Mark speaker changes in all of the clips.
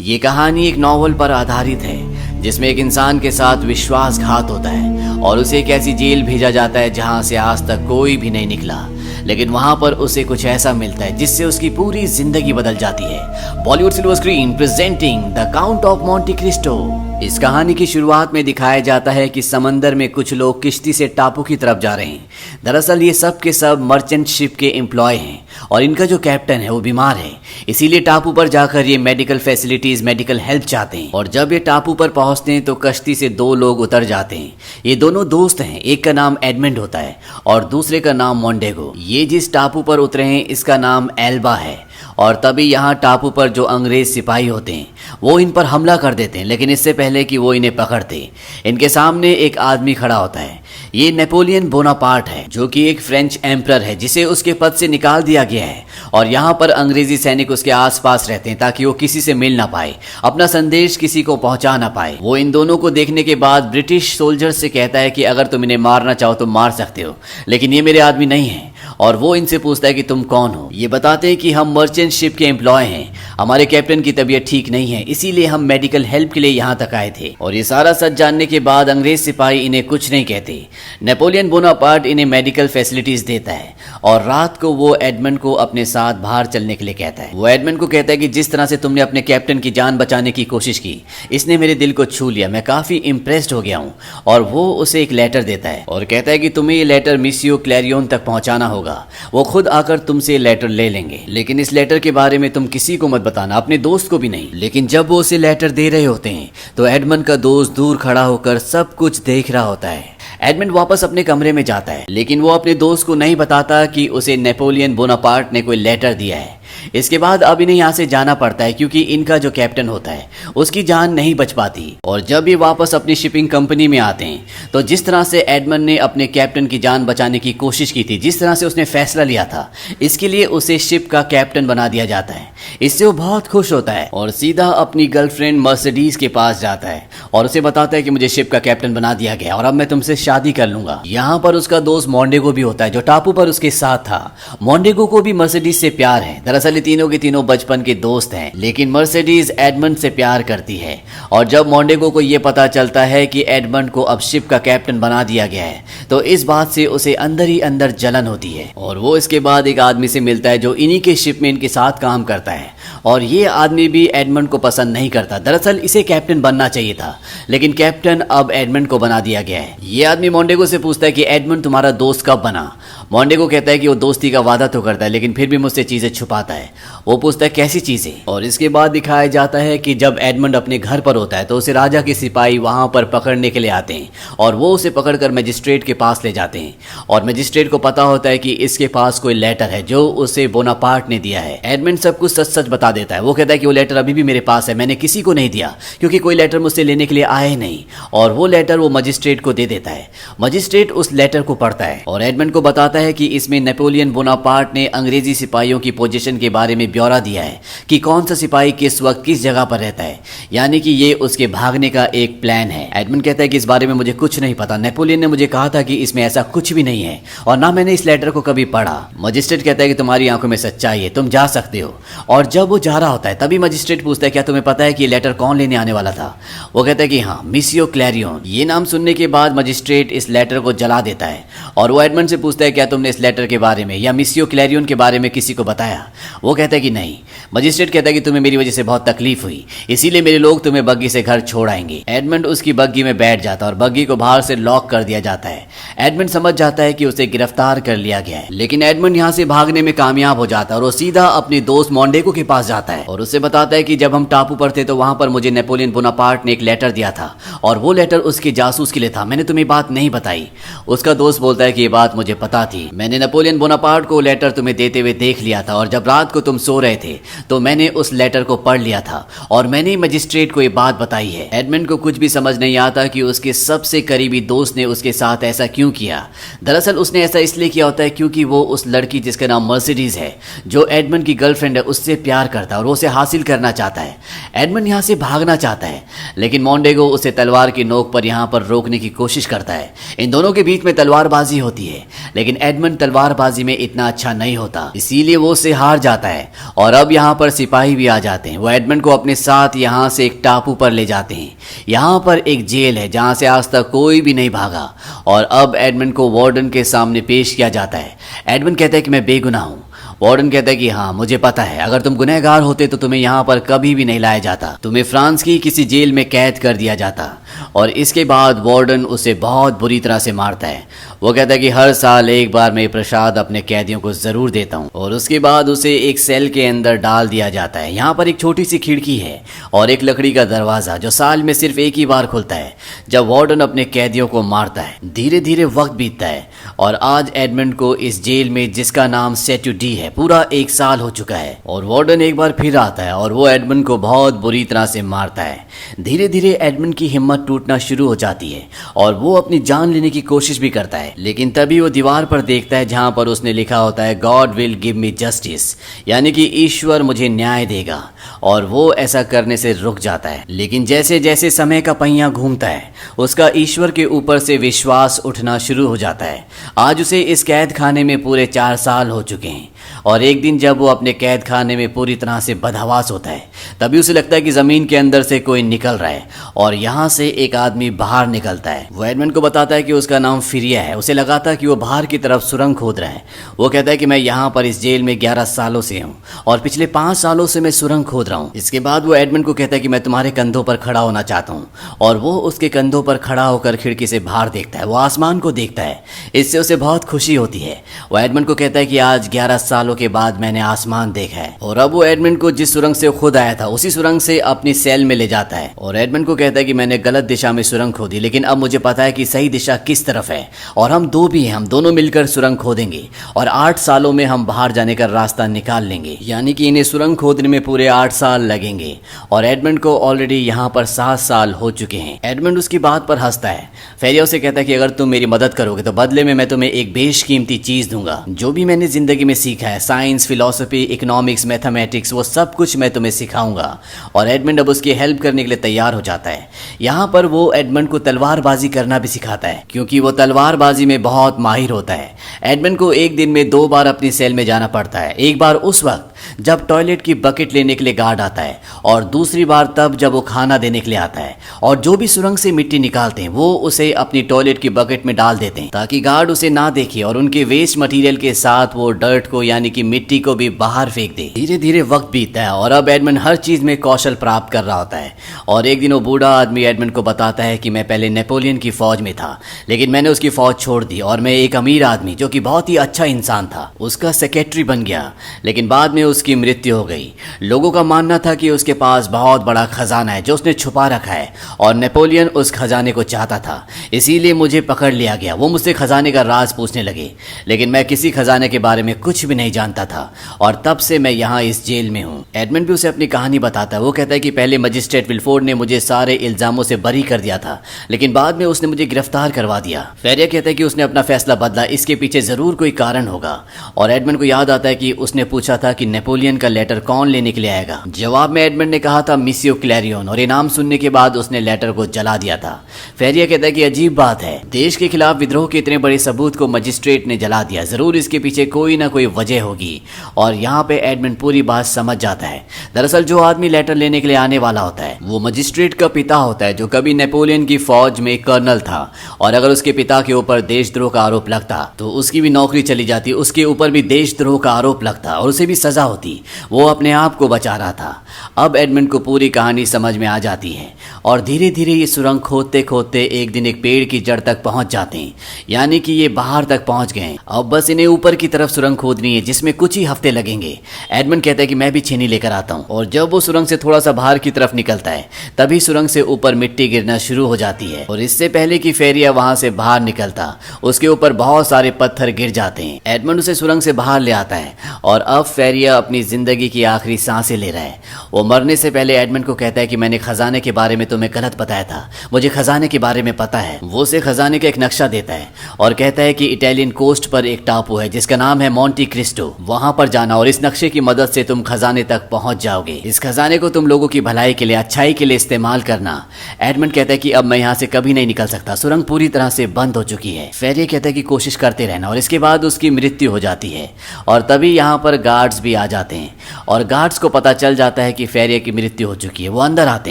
Speaker 1: ये कहानी एक नॉवल पर आधारित है जिसमें एक इंसान के साथ विश्वासघात होता है और उसे एक ऐसी जेल भेजा जाता है जहां से आज तक कोई भी नहीं निकला, लेकिन वहां पर उसे कुछ ऐसा मिलता है जिससे उसकी पूरी जिंदगी बदल जाती है। Bollywood silver screen presenting the count of Monte Cristo. इस कहानी की शुरुआत में दिखाया जाता है कि समंदर में कुछ लोग किश्ती से टापू की तरफ जा रहे हैं। दरअसल ये सब के सब मर्चेंट शिप के एम्प्लॉय हैं और इनका जो कैप्टन है वो बीमार है, इसीलिए टापू पर जाकर ये मेडिकल फैसिलिटीज, मेडिकल हेल्प चाहते हैं। और जब ये टापू पर पहुंचते हैं तो कश्ती से दो लोग उतर जाते हैं। ये दोनों दोस्त हैं, एक का नाम एडमंड होता है और दूसरे का नाम मोंडेगो। ये जिस टापू पर उतरे हैं इसका नाम एल्बा है और तभी यहाँ टापू पर जो अंग्रेज सिपाही होते हैं वो इन पर हमला कर देते हैं, लेकिन इससे पहले कि वो इन्हें पकड़ते इनके सामने एक आदमी खड़ा होता है। ये नेपोलियन बोनापार्ट है जो कि एक फ्रेंच एम्परर है जिसे उसके पद से निकाल दिया गया है और यहाँ पर अंग्रेजी सैनिक उसके आसपास रहते हैं ताकि वो किसी से मिल ना पाए, अपना संदेश किसी को पहुंचा ना पाए। वो इन दोनों को देखने के बाद ब्रिटिश सोल्जर से कहता है कि अगर तुम इन्हें मारना चाहो तो मार सकते हो, लेकिन ये मेरे आदमी नहीं है। और वो इनसे पूछता है कि तुम कौन हो। ये बताते हैं कि हम मर्चेंट शिप के एम्प्लॉय हैं, हमारे कैप्टन की तबीयत ठीक नहीं है, इसीलिए हम मेडिकल हेल्प के लिए यहाँ तक आए थे। और ये सारा सच जानने के बाद अंग्रेज सिपाही इन्हें कुछ नहीं कहते। नेपोलियन बोनापार्ट इन्हें मेडिकल फैसिलिटीज देता है और रात को वो एडमंड को अपने साथ बाहर चलने के लिए कहता है। वो एडमंड को कहता है कि जिस तरह से तुमने अपने कैप्टन की जान बचाने की कोशिश की, इसने मेरे दिल को छू लिया, मैं काफी इम्प्रेस्ड हो गया हूँ। और वो उसे एक लेटर देता है और कहता है कि तुम्हें ये लेटर मिसियो क्लैरियन तक पहुंचाना होगा, वो खुद आकर तुमसे लेटर ले लेंगे, लेकिन इस लेटर के बारे में तुम किसी को मत बताना, अपने दोस्त को भी नहीं। लेकिन जब वो उसे लेटर दे रहे होते हैं तो एडमंड का दोस्त दूर खड़ा होकर सब कुछ देख रहा होता है। एडमंड वापस अपने कमरे में जाता है, लेकिन वो अपने दोस्त को नहीं बताता कि उसे नेपोलियन बोनापार्ट ने कोई लेटर दिया है। इसके बाद अब इन्हें यहाँ से जाना पड़ता है क्योंकि इनका जो कैप्टन होता है उसकी जान नहीं बच पाती। और जब ये वापस अपनी शिपिंग कंपनी में आते हैं तो जिस तरह से एडमंड ने अपने कैप्टन की जान बचाने की कोशिश की थी, जिस तरह से उसने फैसला लिया था, इसके लिए उसे शिप का कैप्टन बना दिया जाता है। इससे वो बहुत खुश होता है और सीधा अपनी गर्लफ्रेंड मर्सिडीज के पास जाता है और उसे बताता है कि मुझे शिप का कैप्टन बना दिया गया और अब मैं तुमसे शादी कर लूंगा। यहाँ पर उसका दोस्त मोंडेगो भी होता है जो टापू पर उसके साथ था। मोंडेगो को भी मर्सिडीज से प्यार है। दरअसल ये तीनों के तीनों बचपन के दोस्त हैं, लेकिन मर्सिडीज एडमंड से प्यार करती है। और जब मोंडेगो को यह पता चलता है कि एडमंड को अब शिप का कैप्टन बना दिया गया है तो इस बात से उसे अंदर ही अंदर जलन होती है और वो इसके बाद एक आदमी से मिलता है जो इन्हीं के शिप में इनके साथ काम करता है और ये आदमी भी एडमंड को पसंद नहीं करता। दरअसल इसे कैप्टन बनना चाहिए था, लेकिन कैप्टन अब एडमंड को बना दिया गया है। ये आदमी मोंडेगो से पूछता है कि एडमंड तुम्हारा दोस्त कब बना। मोंडेगो कहता है कि वो दोस्ती का वादा तो करता है लेकिन फिर भी मुझसे चीजें छुपाता है। वो पूछता है कैसी चीजें। और इसके बाद दिखाया जाता है कि जब एडमंड अपने घर पर होता है तो उसे राजा के सिपाही वहां पर पकड़ने के लिए आते हैं और वो उसे पकड़कर मजिस्ट्रेट के पास ले जाते हैं और मजिस्ट्रेट को पता होता है कि इसके पास कोई लेटर है जो उसे बोनापार्ट ने दिया है। एडमंड सब कुछ सच सच बता देता है। वो कहता है कि वो लेटर अभी भी मेरे पास है, मैंने किसी को नहीं दिया क्योंकि कोई लेटर मुझसे लेने के लिए आया ही नहीं। और वो लेटर वो मजिस्ट्रेट को दे देता है। मजिस्ट्रेट उस लेटर को पढ़ता है और एडमंड को बताता है कि इसमें नेपोलियन बोनापार्ट ने अंग्रेजी सिपाहियों की पोजीशन के बारे में ब्यौरा दिया है कि कौन सा सिपाही किस वक्त किस जगह पर रहता है, यानी कि ये उसके भागने का एक प्लान है। एडमंड कहता है कि इस बारे में मुझे कुछ नहीं पता, नेपोलियन ने मुझे कहा था कि इसमें ऐसा कुछ भी नहीं है और ना मैंने इस लेटर को कभी पढ़ा। मजिस्ट्रेट कहता है कि तुम्हारी आंखों में सच्चाई है, तुम जा सकते हो। और जब वो जा रहा होता है तभी मजिस्ट्रेट पूछता है क्या तुम्हें पता है कि ये लेटर कौन लेने आने वाला था। वो कहता है कि हाँ, मिसियो क्लैरियन। ये नाम सुनने के बाद मजिस्ट्रेट इस लेटर को जला देता है और वो एडमंड से पूछता है क्या तुमने इस लेटर के बारे में या मिसियो क्लैरियन के बारे में किसी को बताया। वो कहता है कि नहीं। मजिस्ट्रेट कहता है कि तुम्हें मेरी वजह से बहुत तकलीफ हुई, इसीलिए मेरे लोग तुम्हें बग्गी से घर छोड़ आएंगे। एडमंड उसकी बग्गी में बैठ जाता है और बग्गी को बाहर से लॉक कर दिया जाता है। एडमंड समझ जाता है कि उसे गिरफ्तार कर लिया गया है, लेकिन एडमंड यहाँ से भागने में कामयाब हो जाता है और वो सीधा अपने दोस्त मोंडेगो के पास जाता है और उससे बताता है कि जब हम टापू पर थे तो वहां पर मुझे नेपोलियन बोनापार्ट ने एक लेटर दिया था और वो लेटर उसके जासूस के लिए था, मैंने तुम्हें बात नहीं बताई। उसका दोस्त बोलता है कि ये बात मुझे पता थी, मैंने नेपोलियन बोनापार्ट को लेटर तुम्हें देते हुए देख लिया था और जब रात को तुम सो रहे थे तो मैंने उस लेटर को पढ़ लिया था और मैंने मजिस्ट्रेट को ये बात बताई है। एडमंड को कुछ भी समझ नहीं आता कि उसके सबसे करीबी दोस्त ने उसके साथ ऐसा क्यों किया। दरअसल उसने ऐसा इसलिए किया होता है क्योंकि वो उस लड़की जिसका नाम मर्सिडीज है, जो एडमंड की गर्लफ्रेंड है, उससे प्यार करता है और वो उसे हासिल करना चाहता है। एडमंड यहाँ से भागना चाहता है, लेकिन मोंडेगो उसे तलवार की नोक पर यहाँ पर रोकने की कोशिश करता है। इन दोनों के बीच में तलवारबाजी होती है, लेकिन एडमंड तलवारबाजी में इतना अच्छा नहीं होता, इसीलिए वो उससे हार जाता है। और अब यहाँ पर सिपाही भी आ जाते हैं। वो एडमंड को अपने साथ यहाँ से एक टापू पर ले जाते हैं। यहाँ पर एक जेल है जहाँ से आज तक कोई भी नहीं भागा, और अब एडमंड को वार्डन के सामने पेश किया जाता है। एडमंड कहता है कि मैं बेगुनाह हूँ। वार्डन कहता है कि हाँ, मुझे पता है, अगर तुम गुनहगार होते तो तुम्हें यहाँ पर कभी भी नहीं लाया जाता, तुम्हें फ्रांस की किसी जेल में कैद कर दिया जाता। और इसके बाद वार्डन उसे बहुत बुरी तरह से मारता है। वो कहता है कि हर साल एक बार मैं प्रसाद अपने कैदियों को जरूर देता हूँ। और उसके बाद उसे एक सेल के अंदर डाल दिया जाता है। यहाँ पर एक छोटी सी खिड़की है और एक लकड़ी का दरवाजा जो साल में सिर्फ एक ही बार खुलता है, जब वार्डन अपने कैदियों को मारता है। धीरे धीरे वक्त बीतता है और आज एडमंड को इस जेल में, जिसका नाम सेटू डी है, पूरा 1 साल हो चुका है। और वार्डन एक बार फिर आता है और वो एडमंड को बहुत बुरी तरह से मारता है। धीरे धीरे एडमंड की हिम्मत टूटना शुरू हो जाती है और वो अपनी जान लेने की कोशिश भी करता है, लेकिन तभी वो दीवार पर देखता है जहां पर उसने लिखा होता है God will give me justice, यानी कि ईश्वर मुझे न्याय देगा। और वो ऐसा करने से रुक जाता है। लेकिन जैसे जैसे समय का पहिया घूमता है, उसका ईश्वर के ऊपर से विश्वास उठना शुरू हो जाता है। आज उसे इस कैद खाने में पूरे 4 साल हो चुके हैं और एक दिन जब वो अपने कैद खाने में पूरी तरह से बदहवास होता है, तभी उसे लगता है कि जमीन के अंदर से कोई निकल रहा है और यहाँ से एक आदमी बाहर निकलता है। वो एडमंड को बताता है कि उसका नाम फिरिया है। उसे लगा था कि वो बाहर की तरफ सुरंग खोद रहा है। वो कहता है कि मैं यहाँ पर इस जेल में 11 सालों से हूँ और पिछले 5 सालों से मैं सुरंग खोद रहा हूँ। इसके बाद वो एडमंड को कहता है कि मैं तुम्हारे कंधों पर खड़ा होना चाहता हूँ, और वो उसके कंधों पर खड़ा होकर खिड़की से बाहर देखता है। वो आसमान को देखता है। इससे उसे बहुत खुशी होती है। वो एडमंड को कहता है कि आज 11 सालों के बाद मैंने आसमान देखा है। और अब वो एडमंड को जिस सुरंग से खुद आया था उसी सुरंग से अपनी सेल में ले जाता है और एडमंड को कहता है कि मैंने गलत दिशा में सुरंग खोदी, लेकिन अब मुझे पता है कि सही दिशा किस तरफ है और हम दो भी हैं, हम दोनों मिलकर सुरंग खोदेंगे और 8 सालों में हम बाहर जाने का रास्ता निकाल लेंगे। यानी कि इन्हें सुरंग खोदने में पूरे 8 साल लगेंगे और एडमंड को ऑलरेडी यहाँ पर 7 साल हो चुके हैं। एडमंड उसकी बात पर हंसता है। फेरिया उसे कहता है कि अगर तुम मेरी मदद करोगे तो बदले में मैं तुम्हें एक बेशकीमती चीज दूंगा। जो भी मैंने जिंदगी में सीखा है, साइंस, फिलॉसफी, इकोनॉमिक्स, मैथमेटिक्स, वो सब कुछ मैं तुम्हें सिखाऊंगा। और एडमंड अब उसकी हेल्प करने के लिए तैयार हो जाता है। यहाँ पर वो एडमंड को तलवारबाजी करना भी सिखाता है, क्योंकि वो तलवारबाजी में बहुत माहिर होता है। एडमंड को एक दिन में 2 बार अपनी सेल में जाना पड़ता है। एक बार उस वक्त जब टॉयलेट की बकेट लेने के लिए गार्ड आता है और दूसरी बार तब जब वो खाना देने के लिए आता है। और जो भी सुरंग से मिट्टी निकालते हैं वो उसे अपनी टॉयलेट की बकेट में डाल देते हैं ताकि गार्ड उसे ना देखे और उनके वेस्ट मटेरियल के साथ वो डर्ट को, यानी कि मिट्टी को भी बाहर फेंक दे। धीरे धीरे वक्त बीतता है और अब एडमंड हर चीज में कौशल प्राप्त कर रहा होता है। और एक दिन वो बूढ़ा आदमी एडमंड को बताता है कि मैं पहले नेपोलियन की फौज में था, लेकिन मैंने उसकी फौज छोड़ दी और मैं एक अमीर आदमी, जो कि बहुत ही अच्छा इंसान था, उसका सेक्रेटरी बन गया। लेकिन बाद में उसकी मृत्यु हो गई। लोगों का मानना था कि उसके पास बहुत बड़ा खजाना है जो उसने छुपा रखा है और नेपोलियन उस खजाने को चाहता था, इसीलिए मुझे पकड़ लिया गया। वो मुझसे खजाने का राज पूछने लगे, लेकिन मैं किसी खजाने के बारे में कुछ भी नहीं जानता था और तब से मैं यहाँ इस जेल में हूँ। एडमंड भी उसे अपनी कहानी बताता है। वो कहता है कि पहले मजिस्ट्रेट विल्फोर्ड ने मुझे सारे इल्जामों से बरी कर दिया था, लेकिन बाद में उसने मुझे गिरफ्तार करवा दिया। फेरिया कहता है कि उसने अपना फैसला बदला, इसके पीछे जरूर कोई कारण होगा। और एडमंड को याद आता है कि उसने पूछा था कि नेपोलियन का लेटर कौन लेने के लिए आएगा। जवाब में एडमंड ने कहा था मिसियो क्लैरियन, और ये नाम सुनने के बाद उसने लेटर को जला दिया था। फेरिया कहता है कि अजीब बात है, देश के खिलाफ विद्रोह के इतने बड़े सबूत को मजिस्ट्रेट ने जला दिया, जरूर इसके पीछे कोई ना कोई वजह होगी। और यहाँ पे एडमंड पूरी बात समझ जाता है। दरअसल जो आदमी लेटर लेने के लिए आने वाला होता है वो मजिस्ट्रेट का पिता होता है, जो कभी नेपोलियन की फौज में कर्नल था, और अगर उसके पिता के ऊपर देशद्रोह का आरोप लगता तो उसकी भी नौकरी चली जाती, उसके ऊपर भी देशद्रोह का आरोप लगता और उसे भी सजा होती। वो अपने आप को बचा रहा था। अब एडमंड को पूरी कहानी समझ में आ जाती है और धीरे धीरे ये सुरंग खोदते खोदते एक दिन एक पेड़ की जड़ तक पहुंच जाते हैं, यानी कि ये बाहर तक पहुंच गए। अब बस इन्हें ऊपर की तरफ सुरंग खोदनी है, जिसमें कुछ ही हफ्ते लगेंगे। एडमंड कहता है कि मैं भी छेनी लेकर आता हूं। और जब वो सुरंग से थोड़ा सा बाहर की तरफ निकलता है तभी सुरंग से ऊपर मिट्टी गिरना शुरू हो जाती है और इससे पहले कि फेरिया वहां से बाहर निकलता उसके ऊपर बहुत सारे पत्थर गिर जाते हैं। एडमंड उसे सुरंग से बाहर ले आता है और अब फेरिया अपनी जिंदगी की आखिरी सांसें ले रहा है। वो मरने से पहले एडमंड को कहता है कि मैंने खजाने के बारे में तुम्हें गलत बताया था, मुझे खजाने के बारे में पता है। वो उसे खजाने का एक नक्शा देता है और कहता है कि इटालियन कोस्ट पर एक टापू है जिसका नाम है मोंटी क्रिस्टो, वहां पर जाना और इस नक्शे की मदद से तुम खजाने तक पहुंच जाओगे। इस खजाने को तुम लोगों की भलाई के लिए, अच्छाई के लिए इस्तेमाल करना। एडमंड कहता है कि अब मैं यहाँ से कभी नहीं निकल सकता, सुरंग पूरी तरह से बंद हो चुकी है। फेरिया कहता है कि कोशिश करते रहना और इसके बाद उसकी मृत्यु हो जाती है। और तभी यहाँ पर गार्ड्स भी आ जाते हैं और गार्ड्स को पता चल जाता है कि फेरिया की मृत्यु हो चुकी है। वो अंदर आते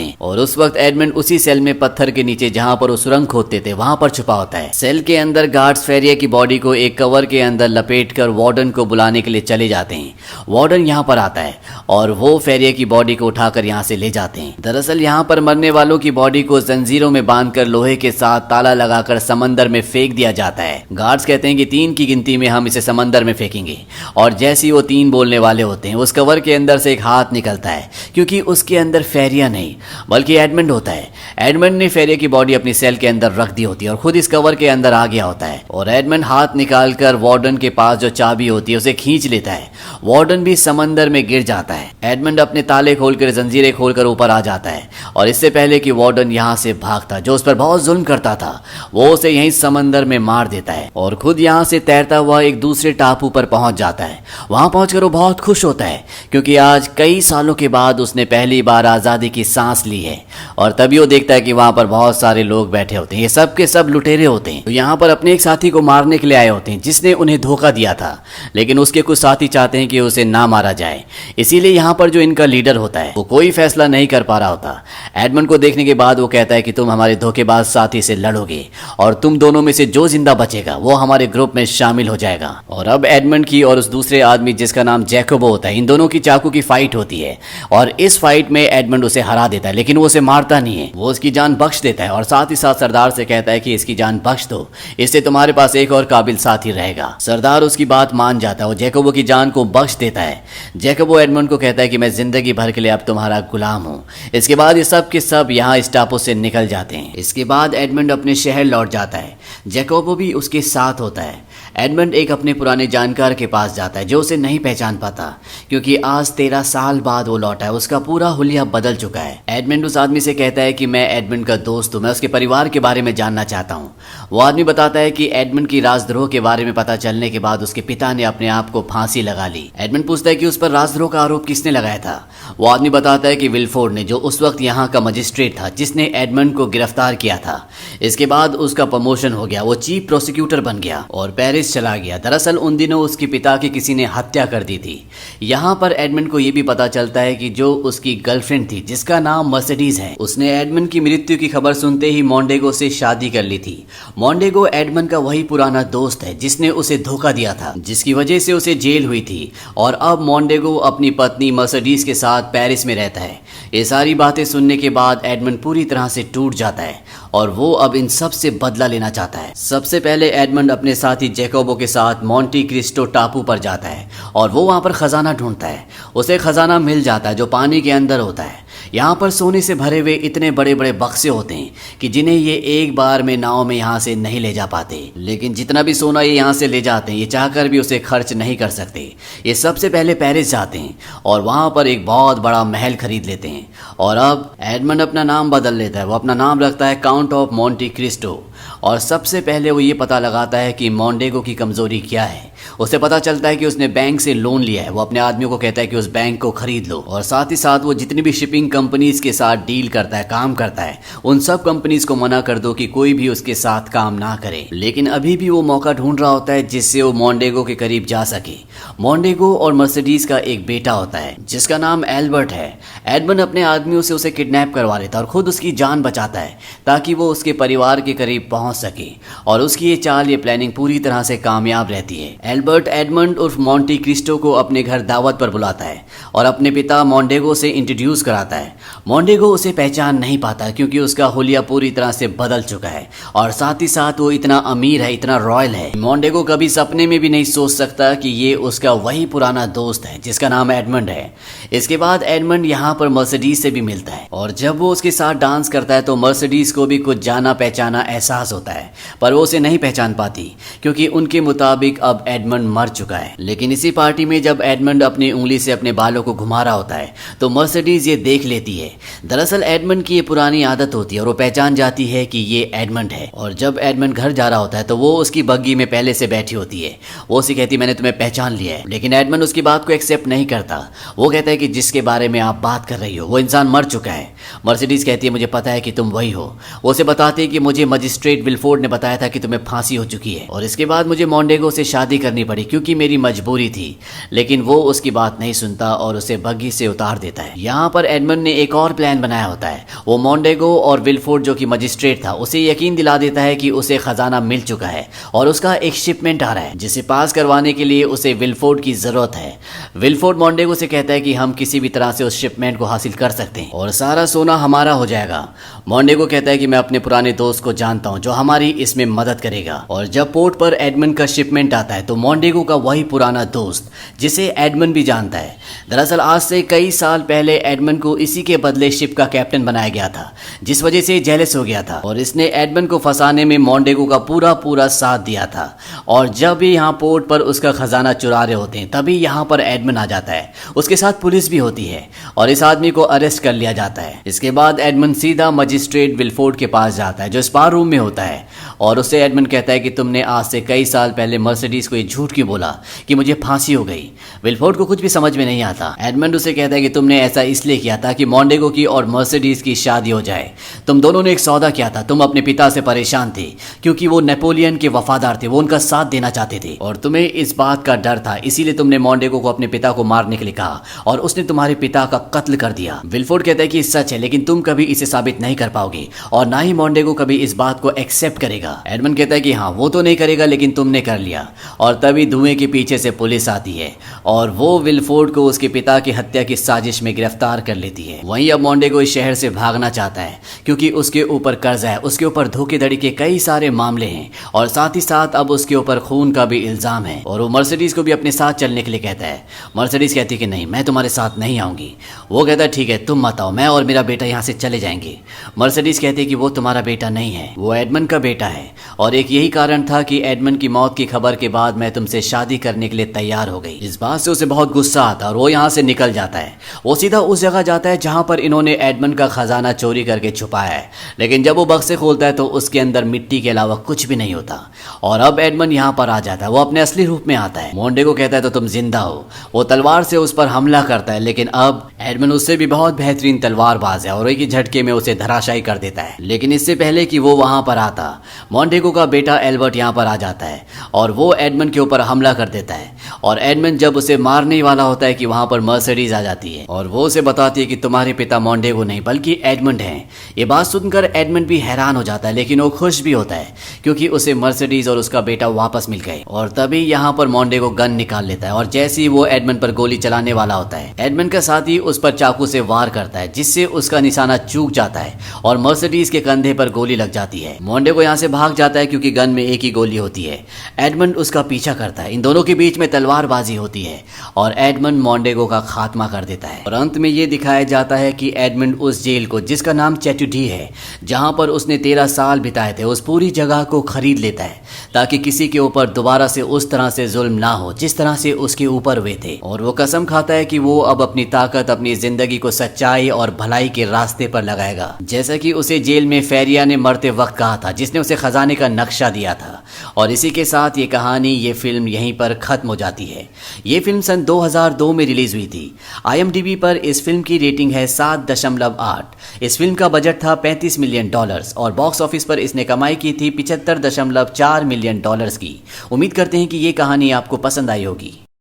Speaker 1: हैं और उस वक्त एडमंड उसी सेल में पत्थर के नीचे जहां पर वो सुरंग खोदते थे वहां पर छुपा होता है। सेल के अंदर गार्ड्स फेरिया की बॉडी को एक कवर के अंदर लपेटकर वार्डन को बुलाने के लिए चले जाते हैं। वार्डन यहाँ पर आता है और वो फेरिया की बॉडी को उठाकर यहाँ से ले जाते हैं। दरअसल यहाँ पर मरने वालों की बॉडी को जंजीरों में बांधकर लोहे के साथ ताला लगाकर समंदर में फेंक दिया जाता है। गार्ड्स कहते हैं कि 3 की गिनती में हम इसे समंदर में फेंकेंगे और जैसे ही वो 3 बोलने वाले होते हैं उस कवर के अंदर से एक हाथ निकलता है, क्योंकि उसके अंदर फेरिया नहीं बल्कि एडमंड होता है। एडमंड ने फेरिया की बॉडी अपनी सेल के अंदर रख दी होती है और खुद इस कवर के अंदर आ गया होता है और एडमंड हाथ निकालकर वार्डन के पास जो चाबी होती है उसे खींच लेता है। वार्डन भी समंदर में गिर जाता है। एडमंड अपने ताले खोलकर, जंजीरें खोलकर ऊपर आ जाता है और इससे पहले कि वार्डन यहाँ से भागता, जो उस पर बहुत जुल्म करता था, वो उसे यहीं समंदर में मार देता है और खुद यहाँ से तैरता हुआ एक दूसरे टापू पर पहुंच जाता है। वहां पहुंचकर वो बहुत खुश होता है क्योंकि आज कई सालों के बाद उसने पहली बार आजादी की सांस ली है। और तभी वो देखता है कि वहां पर बहुत सारे लोग बैठे होते हैं, ये सब के सब लुटेरे होते हैं, तो यहाँ पर अपने एक साथी को मारने के लिए आए होते हैं जिसने उन्हें धोखा दिया था। लेकिन उसके कुछ साथी चाहते हैं कि उसे ना मारा जाए, इसीलिए यहाँ पर जो इनका लीडर होता है वो कोई फैसला नहीं कर पा रहा होता। एडमंड को देखने के बाद वो कहता है कि तुम हमारे धोखेबाज साथी से लड़ोगे और तुम दोनों में से जो जिंदा बचेगा वो हमारे ग्रुप में शामिल हो जाएगा। और अब एडमंड की और उस दूसरे आदमी जिसका नाम जैकोबो होता है, इन दोनों की चाकू की फाइट होती है और इस फाइट में एडमंड उसे हरा देता है, लेकिन वो उसे मारता नहीं है, वो उसकी जान बख्श देता है और साथ ही साथ सरदार से कहता है कि इसकी जान बख्श दो, इससे तुम्हारे पास एक और काबिल साथी रहेगा। सरदार उसकी बात मान जाता है और जैकोबो की जान को बख्श देता है। जैकोबो एडमंड को कहता है कि मैं जिंदगी भर के लिए अब तुम्हारा गुलाम हूँ। इसके बाद ये सब के सब यहाँ इस टापू से निकल जाते हैं। इसके बाद एडमंड अपने शहर लौट जाता है, जैकोबो भी उसके साथ होता है। एडमंड एक अपने पुराने जानकार के पास जाता है जो उसे नहीं पहचान पाता क्योंकि आज 13 साल बाद वो लौटा है, उसका पूरा हुलिया बदल चुका है। एडमंड उस आदमी से कहता है कि मैं एडमंड का दोस्त हूँ, मैं उसके परिवार के बारे में जानना चाहता हूँ। वो आदमी बताता है कि एडमंड की राजद्रोह के बारे में पता चलने के बाद उसके पिता ने अपने आप को फांसी लगा ली। एडमंड पूछता है कि उस पर राजद्रोह का आरोप किसने लगाया था। वो आदमी बताता है कि विल्फोर्ड ने, जो उस वक्त यहाँ का मजिस्ट्रेट था जिसने एडमंड को गिरफ्तार किया था। इसके बाद उसका प्रमोशन हो गया, वो चीफ प्रोसिक्यूटर बन गया और पेरिस चला गया। दरअसल उन दिनों उसके पिता की किसी ने हत्या कर दी थी। यहाँ पर एडमंड को यह भी पता चलता है कि जो उसकी गर्लफ्रेंड थी जिसका नाम मर्सिडीज है, उसने एडमंड की मृत्यु की खबर सुनते ही मोंडेगो से शादी कर ली थी। मोंडेगो एडमंड का वही पुराना दोस्त है जिसने उसे धोखा दिया था, जिसकी वजह से उसे जेल हुई थी और अब मोंडेगो अपनी पत्नी मर्सिडीज के साथ पेरिस में रहता है। ये सारी बातें सुनने के बाद एडमंड पूरी तरह से टूट जाता है और वो अब इन सब से बदला लेना चाहता है। सबसे पहले एडमंड अपने साथी जैकोबो के साथ मोंटी क्रिस्टो टापू पर जाता है और वो वहां पर खजाना ढूंढता है। उसे खजाना मिल जाता है जो पानी के अंदर होता है। यहाँ पर सोने से भरे हुए इतने बड़े बड़े बक्से होते हैं कि जिन्हें ये एक बार में नाव में यहाँ से नहीं ले जा पाते, लेकिन जितना भी सोना ये यहाँ से ले जाते हैं ये चाहकर भी उसे खर्च नहीं कर सकते। ये सबसे पहले पेरिस जाते हैं और वहाँ पर एक बहुत बड़ा महल खरीद लेते हैं और अब एडमंड अपना नाम बदल लेता है। वो अपना नाम रखता है काउंट ऑफ मोंटी क्रिस्टो और सबसे पहले वो ये पता लगाता है कि मोंडेगो की कमजोरी क्या है। उसे पता चलता है कि उसने बैंक से लोन लिया है। वो अपने आदमियों को कहता है कि उस बैंक को खरीद लो और साथ ही साथ वो जितनी भी शिपिंग कंपनीज के साथ डील करता है, काम करता है, उन सब कंपनीज को मना कर दो कि कोई भी उसके साथ काम ना करे। लेकिन अभी भी वो मौका ढूंढ रहा होता है जिससे वो मोंडेगो के करीब जा सके। मोंडेगो और मर्सिडीज का एक बेटा होता है जिसका नाम एल्बर्ट है। एडमंड अपने आदमियों से उसे किडनैप करवा लेता है और खुद उसकी जान बचाता है ताकि वो उसके परिवार के करीब पहुंच सके और उसकी ये चाल, ये प्लानिंग पूरी तरह से कामयाब रहती है। एल्बर्ट एडमंड उर्फ मोंटी क्रिस्टो को अपने घर दावत पर बुलाता है और अपने पिता मोंडेगो से इंट्रोड्यूस कराता है। मोंडेगो उसे पहचान नहीं पाता क्योंकि उसका हुलिया पूरी तरह से बदल चुका है और साथ ही साथ वो इतना अमीर है, इतना रॉयल है। मोंडेगो कभी सपने में भी नहीं सोच सकता कि ये उसका वही पुराना दोस्त है जिसका नाम एडमंड है। इसके बाद एडमंड यहाँ पर मर्सिडीज से भी मिलता है और जब वो उसके साथ डांस करता है तो मर्सिडीज को भी कुछ जाना पहचाना एहसास होता है, पर वो उसे नहीं पहचान पाती क्योंकि उनके मुताबिक अब एडमंड एडमंड मर चुका है। लेकिन इसी पार्टी में जब एडमंड अपनी उंगली से अपने बालों को घुमा रहा होता है तो मर्सिडीज ये देख लेती है। दरअसल एडमंड की ये पुरानी आदत होती है और वो पहचान जाती है कि ये एडमंड है। और जब एडमंड घर जा रहा होता है तो वो उसकी बग्गी में पहले से बैठी होती है। वो उसे कहती है मैंने तुम्हें पहचान लिया है। लेकिन एडमंड उसकी बात को एक्सेप्ट नहीं करता। वो कहता है कि जिसके बारे में आप बात कर रही हो वो इंसान मर चुका है। मर्सिडीज कहती है मुझे पता है कि तुम वही हो। वो उसे बताती है कि मुझे मजिस्ट्रेट विलफोर्ड ने बताया था कि तुम्हें फांसी हो चुकी है और इसके बाद मुझे मोंडेगो से शादी करनी पड़ी क्योंकि मेरी मजबूरी थी। लेकिन वो उसकी बात नहीं सुनता और उसे बग्गी से उतार देता है। यहाँ पर एडमंड ने एक और प्लान बनाया होता है। वो मोंडेगो और विलफोर्ड जो कि मजिस्ट्रेट था उसे यकीन दिला देता है कि उसे खजाना मिल चुका है और उसका एक शिपमेंट आ रहा है जिसे पास करवाने के लिए उसे विलफोर्ड की जरूरत है। विलफोर्ड मोंडेगो से कहता है कि हम किसी भी तरह से उस शिपमेंट को हासिल कर सकते हैं और सारा सोना हमारा हो जाएगा। मोंडेगो कहता है कि मैं अपने पुराने दोस्त को जानता हूं जो हमारी इसमें मदद करेगा। और जब पोर्ट पर एडमंड का शिपमेंट आता है तो मोंडेगो का वही पुराना दोस्त जिसे एडमंड भी जानता है। दरअसल आज से कई साल पहले एडमंड को इसी के बदले शिप का कैप्टन बनाया गया था जिस वजह से जेलस हो गया था और इसने एडमंड को फंसाने में मोंडेगो का पूरा साथ दिया था। और जब भी यहाँ पोर्ट पर उसका खजाना चुरा रहे होते हैं तभी यहाँ पर एडमंड आ जाता है। उसके साथ पुलिस भी होती है और इस आदमी को अरेस्ट कर लिया जाता है। इसके बाद एडमंड सीधा मजिस्ट्रेट विलफोर्ड के पास जाता है जो स्पार रूम में होता है और उससे एडमंड कहता है कि तुमने आज से कई साल पहले मर्सिडीज को ये झूठ क्यों बोला कि मुझे फांसी हो गई। विलफोर्ड को कुछ भी समझ में नहीं आता। एडमंड उसे कहता है कि तुमने ऐसा इसलिए किया था कि मोंडेगो की और मर्सिडीज की शादी हो जाए। तुम दोनों ने एक सौदा किया था। तुम अपने पिता से परेशान थे क्योंकि वो नेपोलियन के वफादार थे, वो उनका साथ देना चाहते थे और तुम्हें इस बात का डर था, इसीलिए तुमने मोंडेगो को अपने पिता को मारने के लिए कहा और उसने तुम्हारे पिता का कत्ल कर दिया। विलफोर्ड कहता है कि सच है लेकिन तुम कभी इसे साबित नहीं कर पाओगे और ना ही मोंडेगो कभी इस बात को एक्सेप्ट करेगा। एडमंड कहता है कि हाँ वो तो नहीं करेगा लेकिन तुमने कर लिया। और तभी धुएं के पीछे से पुलिस आती है और वो विलफोर्ड को उसके पिता की हत्या की साजिश में गिरफ्तार कर लेती है। वहीं अब मोंडेगो इस शहर से भागना चाहता है क्योंकि उसके ऊपर कर्जा है, उसके ऊपर धोखेधड़ी के कई सारे मामले हैं और साथ ही साथ अब उसके ऊपर खून का भी इल्जाम है। और वो मर्सिडीज को भी अपने साथ चलने के लिए कहता है। मर्सिडीज कहती है कि नहीं मैं तुम्हारे साथ नहीं आऊंगी। वो कहता है ठीक है तुम मत आओ, मैं और मेरा बेटा यहाँ से चले जाएंगे। मर्सिडीज कहती है कि वो तुम्हारा बेटा नहीं है, वो एडमंड का बेटा है और एक यही कारण था कि एडमंड की मौत की खबर के बाद मैं तुमसे शादी करने के लिए तैयार हो गई। इस बात से उसे बहुत गुस्सा आता है और वो यहाँ से निकल जाता है। वो सीधा उस जगह जाता है जहां पर इन्होंने एडमंड का खजाना चोरी करके छुपाया है। लेकिन जब वो बक्से खोलता है तो उसके अंदर मिट्टी के अलावा कुछ भी नहीं होता और अब एडमंड यहाँ पर आ जाता है। वो अपने असली रूप में आता है। मोंडेगो कहता है तो तुम जिंदा हो। वो तलवार से उस पर हमला करता है लेकिन अब एडमंड उससे भी बहुत बेहतरीन तलवारबाज है और एक ही झटके में उसे धराशायी कर देता है। लेकिन इससे पहले कि वो वहां पर आता मोंडेगो का बेटा एल्बर्ट यहाँ पर आ जाता है और वो एडमंड के ऊपर हमला कर देता है। और एडमंड जब उसे मारने ही वाला होता है कि वहां पर मर्सिडीज आ जाती है और वो उसे बताती है कि तुम्हारे पिता मोंडेगो नहीं बल्कि एडमंड हैं। ये बात सुनकर एडमंड भी हैरान हो जाता है लेकिन वो खुश भी होता है क्योंकि उसे मर्सिडीज और उसका बेटा वापस मिल गए। और तभी यहाँ पर मोंडेगो गन निकाल लेता है और जैसे ही वो एडमंड पर गोली चलाने वाला होता है एडमंड का साथी उस पर चाकू से वार करता है जिससे उसका निशाना चूक जाता है और मर्सिडीज के कंधे पर गोली लग जाती है। मोंडेगो यहाँ से भाग जाता है क्योंकि गन में एक ही गोली होती है। एडमंड उसका पीछा करता है। इन दोनों के बीच में तलवारबाजी होती है और एडमंड मोंडेगो का खात्मा कर देता है। और अंत में ये दिखाया जाता है कि एडमंड उस जेल को जिसका नाम चैटुडी है जहां पर उसने 13 साल बिताए थे उस पूरी जगह को खरीद लेता है ताकि किसी के ऊपर दोबारा से उस तरह से जुल्म ना हो जिस तरह से उसके ऊपर हुए थे। और वो कसम खाता है कि वो अब अपनी ताकत अपनी जिंदगी को सच्चाई और भलाई के रास्ते पर लगाएगा जैसा कि उसे जेल में फेरिया ने मरते वक्त कहा था जिसने उसे खजाने का नक्शा दिया था। और इसी के साथ ये कहानी ये फिल्म यहीं पर खत्म हो जाती है। ये फिल्म सन 2002 में रिलीज हुई थी। IMDb पर इस फिल्म की रेटिंग है 7.8। इस फिल्म का बजट था $35 मिलियन और बॉक्स ऑफिस पर इसने कमाई की थी $75.4 मिलियन की। उम्मीद करते हैं कि ये कहानी आपको पसंद आई होगी।